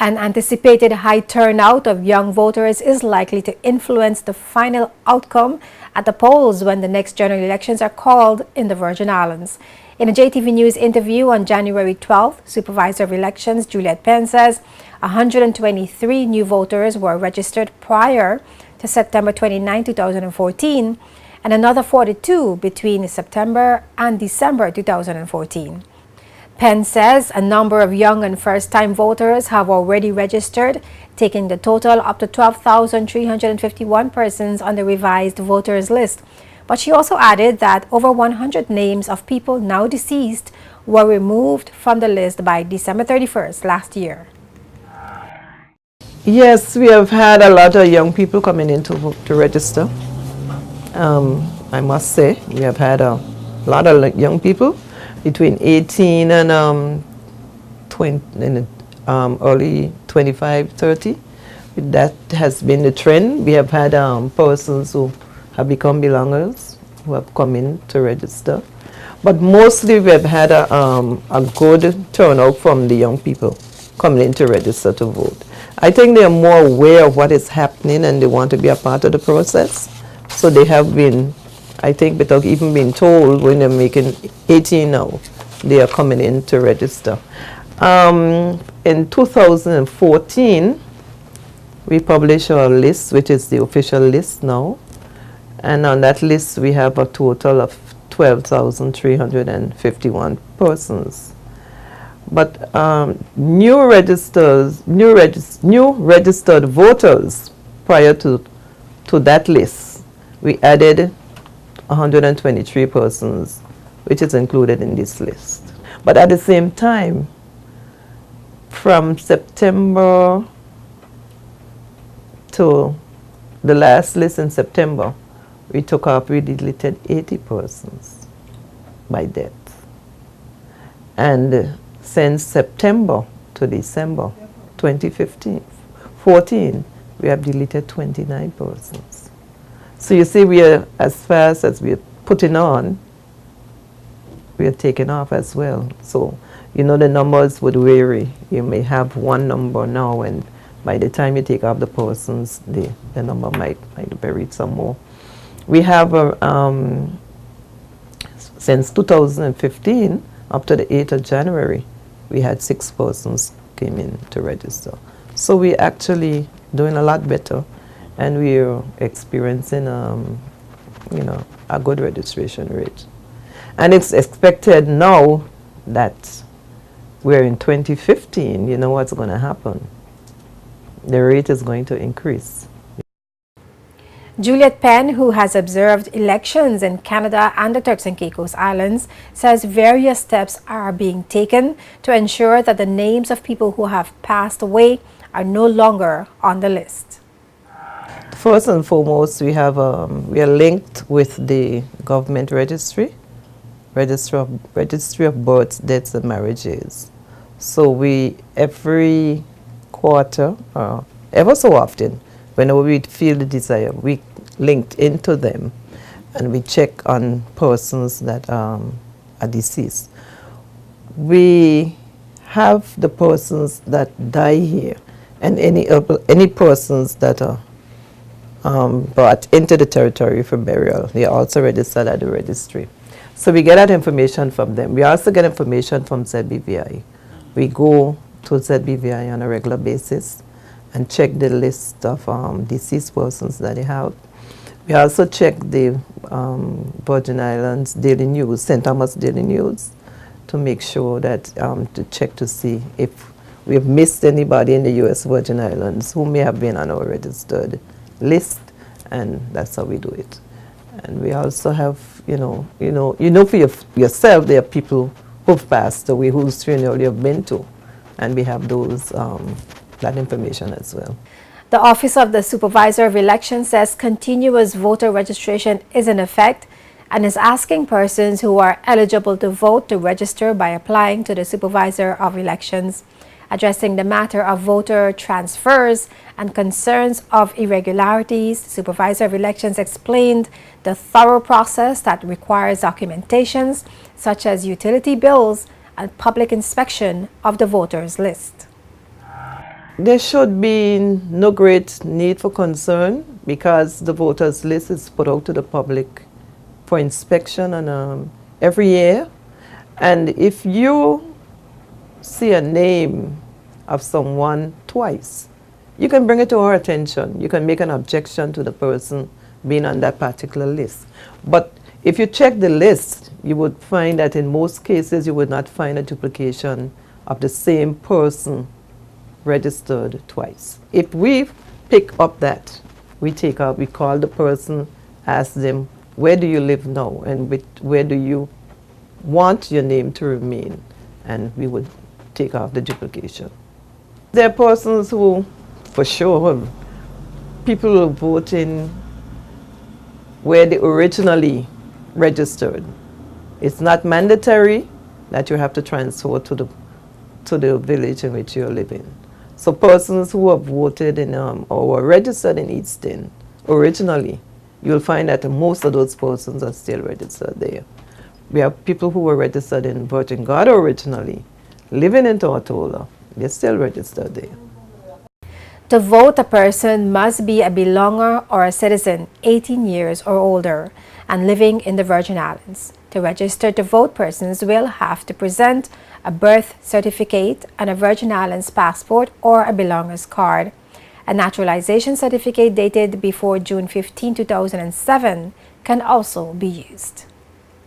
An anticipated high turnout of young voters is likely to influence the final outcome at the polls when the next general elections are called in the Virgin Islands. In a JTV News interview on January 12th, Supervisor of Elections Juliet Penn says 123 new voters were registered prior to September 29, 2014, and another 42 between September and December 2014. Penn says a number of young and first-time voters have already registered, taking the total up to 12,351 persons on the revised voters list. But she also added that over 100 names of people now deceased were removed from the list by December 31st last year. Yes, we have had a lot of young people coming in to register. I must say, we have had a lot of young people between 18 and 20, early 25, 30. That has been the trend. We have had persons who have become belongers who have come in to register. But mostly we have had a good turnout from the young people coming in to register to vote. I think they are more aware of what is happening and they want to be a part of the process. So they have been, I think, without even being told, when they're making 18 now, they are coming in to register. In 2014, we published our list, which is the official list now. And on that list, we have a total of 12,351 persons. But new registered voters prior to that list, we added 123 persons, which is included in this list. But at the same time, from September to the last list in September, we deleted 80 persons by death. And since September to December 2014, we have deleted 29 persons. So you see, we are, as fast as we are putting on, we are taking off as well. So, you know, the numbers would vary. You may have one number now, and by the time you take off the persons, the number might vary some more. We have, since 2015, up to the 8th of January, we had 6 persons came in to register. So we're actually doing a lot better, and we're experiencing, you know, a good registration rate. And it's expected now that we're in 2015, you know what's going to happen. The rate is going to increase. Juliet Penn, who has observed elections in Canada and the Turks and Caicos Islands, says various steps are being taken to ensure that the names of people who have passed away are no longer on the list. First and foremost, we are linked with the government registry of births, deaths, and marriages. So we, every quarter, ever so often, whenever we feel the desire, we linked into them and we check on persons that are deceased. We have the persons that die here and any persons that are brought into the territory for burial. They are also registered at the registry. So we get that information from them. We also get information from ZBVI. We go to ZBVI on a regular basis and check the list of deceased persons that they have. We also check the Virgin Islands Daily News, St. Thomas Daily News, to make sure that, to check to see if we have missed anybody in the U.S. Virgin Islands who may have been on our registered list, and that's how we do it. And we also have, you know for yourself, there are people who've passed away, whose funeral you've been to, and we have those, that information as well. The Office of the Supervisor of Elections says continuous voter registration is in effect and is asking persons who are eligible to vote to register by applying to the Supervisor of Elections. Addressing the matter of voter transfers and concerns of irregularities, the Supervisor of Elections explained the thorough process that requires documentations such as utility bills and public inspection of the voters list. There should be no great need for concern because the voters list is put out to the public for inspection and every year. And if you see a name of someone twice, you can bring it to our attention. You can make an objection to the person being on that particular list. But if you check the list, you would find that in most cases you would not find a duplication of the same person registered twice. If we pick up that, we call the person, ask them, where do you live now and where do you want your name to remain? And we would take off the duplication. There are persons who, for sure, people who vote in where they originally registered. It's not mandatory that you have to transfer to the village in which you're living. So persons who have voted in or were registered in Easton originally, you'll find that most of those persons are still registered there. We have people who were registered in Virgin Gorda originally, living in Tortola. They're still registered there. To vote, a person must be a belonger or a citizen 18 years or older and living in the Virgin Islands. To register to vote, persons will have to present a birth certificate and a Virgin Islands passport or a belonger's card. A naturalization certificate dated before June 15, 2007 can also be used.